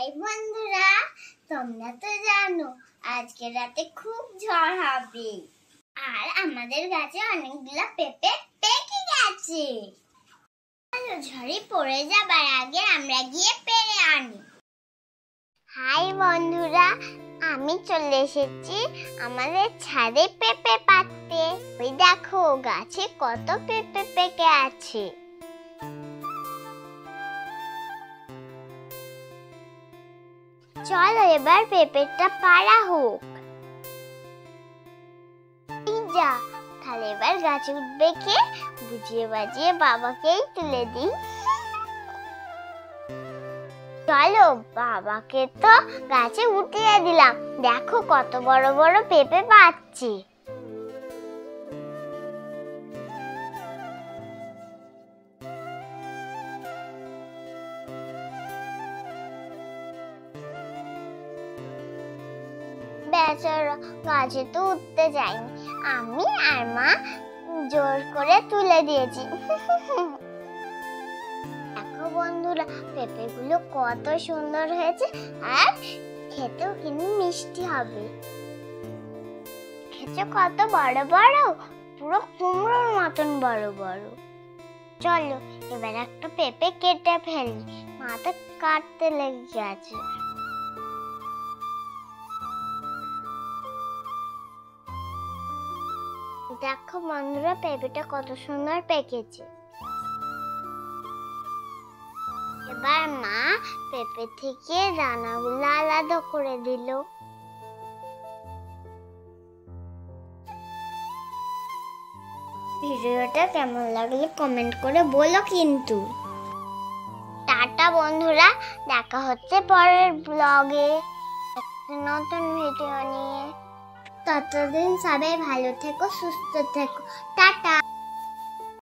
High বন্ধুরা, তোমরা তো জানো আজকে রাতে খুব ঝড় হবে আর আমাদের গাছে অনেকগুলো পেঁপে পেকে গেছে। ঝড়ে পড়ে যাবার আগে আমরা গিয়ে পেড়ে আনি। হাই বন্ধুরা, আমি চলে এসেছি আমাদের ছাদে পেঁপে পাড়তে। ওই দেখো গাছে কত পেঁপে পেকে আছে। চলো এবার পেঁপেটা পাড়া হোক। যা তাহলে এবার গাছে উঠবে কে? বুঝিয়ে বাজিয়ে বাবাকেই তুলে দিই। চলো বাবাকে তো গাছে উঠিয়ে দিলাম। দেখো কত বড় বড় পেঁপে পাচ্ছি। বেচারা গাছে তো উঠতে যায়নি, আমি আর মা জোর করে তুলে দিয়েছি। দেখো বন্ধুরা, পেঁপেগুলো কত সুন্দর হয়েছে আর খেতেও কিন্তু মিষ্টি হবে। খেতে কত বড় বড়, পুরো কুমড়োর মতন বড় বড়। চলো এবার একটা পেঁপে কেটে ফেলি, মাথা কাটতে লেগে গেছে। দেখো বন্ধুরা, পেঁপেটা কত সুন্দর পেকেছে। এবার মা পেঁপে থেকে দানাগুলো আলাদা করে দিল। ভিডিওটা কেমন লাগলো কমেন্ট করে বলো কিন্তু। টাটা বন্ধুরা, দেখা হচ্ছে পরের ব্লগে নতুন ভিডিও নিয়ে। ততদিন সবাই ভালো থেকো, সুস্থ থেকো। টাটা।